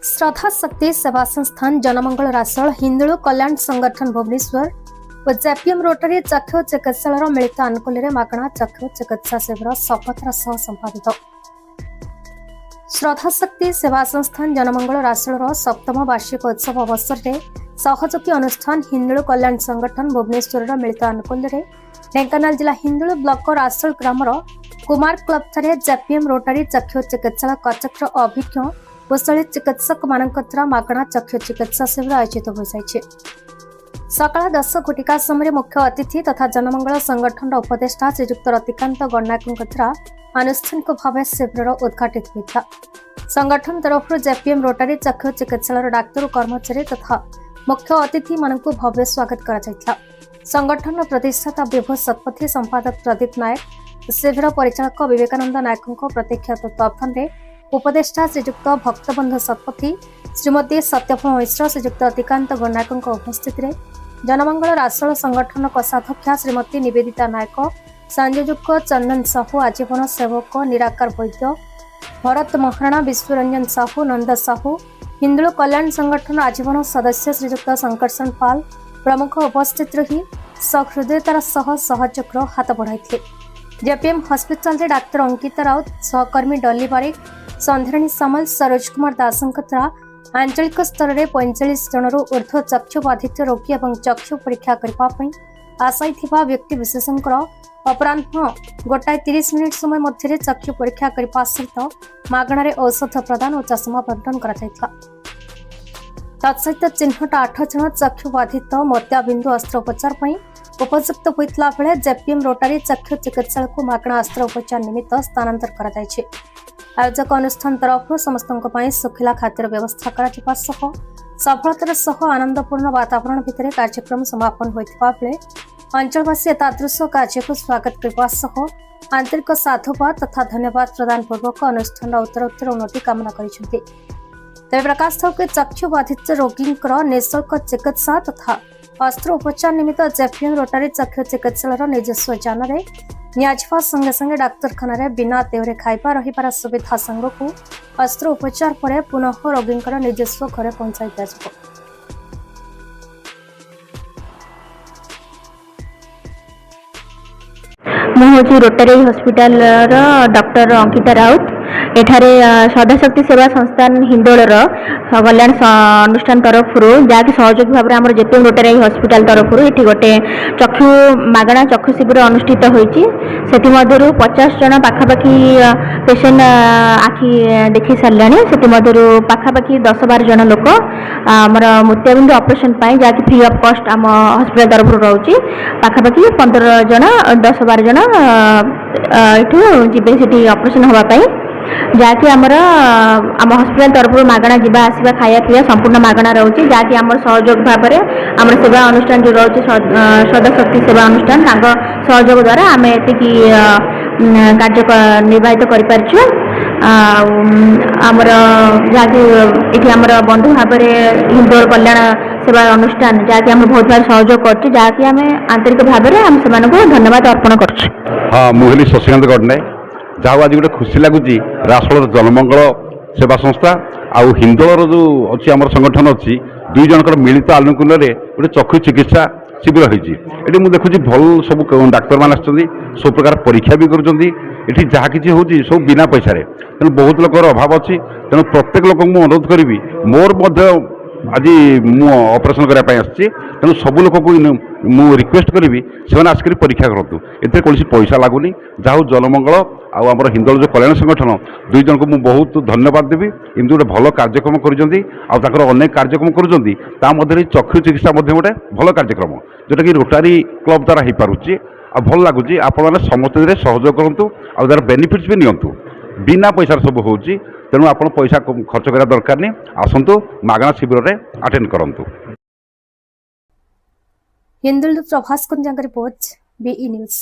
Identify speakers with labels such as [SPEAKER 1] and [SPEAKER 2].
[SPEAKER 1] श्रद्धा शक्ति सेवा संस्थान जनमंगल रासोल हिंदुलु कल्याण संगठन भुवनेश्वर और जेपीएम रोटरी चक्षु चिकित्सालय मिलित आनुकूल्य मागणा चक्षु चिकित्सा शिविर सफलतार सह संपादित। श्रद्धा शक्ति सेवा संस्थान जनमंगल रासोल सप्तम वार्षिक उत्सव अवसर में सहयोगी अनुष्ठान हिंदुलु कल्याण संगठन भुवनेश्वर मिलित आनुकूल्य ढेंकानाल जिला हिंदुलु ब्लॉक रासोल ग्रामर कुमार क्लब ठारे जेपीएम रोटरी चक्षु चिकित्सालय कचक्र अभिज्ञ कुशली चिकित्सक मागणा चक्षु चिकित्सा शिविर आयोजित हो सकाल 10 घटिका समय मुख्य अतिथि तथा जनमंगल संगठन उपदेष्टा श्रीजुक्त रतिकांत गणनायक आनुष्ठानिक भाव शिविर उद्घाटित होता। संगठन तरफ जेपीएम रोटरी चक्षु चिकित्सालय डाक्तर कर्मचारी तथा मुख्य अतिथि मानक भव्य स्वागत करा। संगठन प्रतिष्ठाता विभू शतपथी संपादक प्रदीप नायक शिविर परिचालक विवेकानंद नायक प्रत्यक्ष तत्वावधान में उपदेष्टा श्रीजुक्त भक्तबंधु शतपथी श्रीमती सत्यभामा मिश्र श्रीजुक्त रतिकांत गणनायक उपस्थित जनमंगल रासोल संगठन कोषाध्यक्षा श्रीमती निवेदिता नायक संयोजक चंदन साहू आजीवन सेवक निराकार वैद्य भरत महाराणा विश्वरंजन साहू नंद साहू हिंदुलु कल्याण संगठन आजीवन सदस्य श्रीजुक्त शंकरसन पाल प्रमुख उपस्थित रही सहृदयतार सह सहयोग हाथ बढ़ाई। जेपीएम हॉस्पिटल रे डाक्तर अंकिता राउत सहकर्मी डली बारिक संध्राणी सामल सरोज कुमार दासंक द्वारा आंचलिक स्तर में 45 जनरू ऊर्ध्व चक्षु बाधित रोगी और चक्षु परीक्षा करने आशायी व्यक्ति विशेषण अपराह 1:30 मिनिट समय मध्य चक्षु परीक्षा करने सहित मागणारे औषध प्रदान और चषमा बंटन कर तत्सहित चिन्हट 8 जन चक्षु बाधित मोत्याबिंदु अस्त्रोपचार उपयुक्त होता बेले जेपीएम रोटरी चक्षु चिकित्सालय को मागणा अस्त्रोपचार निमित्त स्थानांतर कर आयोजक अनुष्ठान तरफ समस्त सुखिला खाद्यर व्यवस्था करा सफलतार सह आनंदपूर्ण वातावरण भितर कार्यक्रम समापन होता बेले अंचलवासी एतादृश कार्य को स्वागत करने सह आंतरिक साधुवाद तथा धन्यवाद प्रदान पूर्वक अनुष्ठान उत्तरोत्तर उन्नति कामना करिसेंति। तेज प्रकाश थौ चक्षु बाधित रोगी निःशुल्क चिकित्सा तथा अस्त्रोपचार निमित्त जेपीएम रोटरी चक्षु चिकित्सालय निजस्व जान नियाजिबा संगे संगे डाक्तरखाना बिना देहरे खाइबा रहिबार सुविधा संग को अस्त्रोपचार पर पुनः रोगी निजस्व घरे पहुंचाई दिया।
[SPEAKER 2] मुझे Rotary hospital doctor Ankita Raut एठारे श्रद्धा शक्ति सेवा संस्थान हिंदोलर कल्याण अनुष्ठान तरफ जहाँकि सहयोगी भाव में जेपीएम रोटरी हॉस्पिटल तरफ ये गोटे चक्षु मागणा चक्षु शिविर अनुष्ठित होती 50 जन पाखापाखि पेसेंट आखि देखी सारे से पाखापाखि 10-12 जन लोक आमर मोतियाबिंदु ऑपरेशन जहाँकि फ्री ऑफ कॉस्ट आम हॉस्पिटल तरफ रोचे पाखापाखि 15 जन 10-12 जन ये जी ऑपरेशन होगापाई जहाँकि आम हॉस्पिटल तरफ मागणा जीवा आसवा खाया पीवा संपूर्ण मागणा रोचे जहाँकि आम सहयोग भाव में आम सेवा अनुष्ठान जो रोचे श्रद्धा शक्ति सेवा अनुष्ठान सहयोग द्वारा आम एति कार्य निर्वाहित करें आमर जहाँकि ये आमर बंधु भाव में हिंदू कल्याण सेवा अनुष्ठान जहाँकि आम बहुत बार सहयोग कर जहाँकि आम आंतरिक भाव में आम से धन्यवाद अर्पण कर।
[SPEAKER 3] हाँ मुझे शशिकांत गणनायक जहाँ आज गोटे खुशी लगुच रासोल जनमंगल सेवा संस्था आउ हिंदोलर जो अच्छी आम संगठन अच्छी दुई जनकर मिलित आनुकूल्य गोटे चक्षु चिकित्सा शिविर होती मुझे देखुची भल सब डाक्तर मान सब प्रकार परीक्षा भी कर जहाँ कि हूँ सब बिना पैसा तेणु बहुत लोकर अभाव अच्छी तेणु प्रत्येक लोक अनुरोध करी मोर आज मु ऑपरेशन करने तेणु सब लोक को मु रिक्वेस्ट करी से आसिक परीक्षा करूँ एते कौन पैसा लगुनि जहाँ जनमंगल आउ आम हिंदोल जो कल्याण संगठन दुई जन को मुझे बहुत धन्यवाद देवी एमती गोटे भल कार्यक्रम कर अनेक कार्यक्रम कर चक्षु चिकित्सा गोटे भल कार्यक्रम जोटा कि रोटारी क्लब द्वारा हो पारुची आ भल लगुच आपण समस्त सहयोग करूँ आर बेनिफिट्स भी नियंतु बिना पैसा सब हो तेणु आप पैसा खर्च करा दरकार नहीं आसतु मागणा शिविर में अटेंड करंतु।
[SPEAKER 1] हिंदुलु प्रभास कुंजांग रिपोर्ट बीई न्यूज।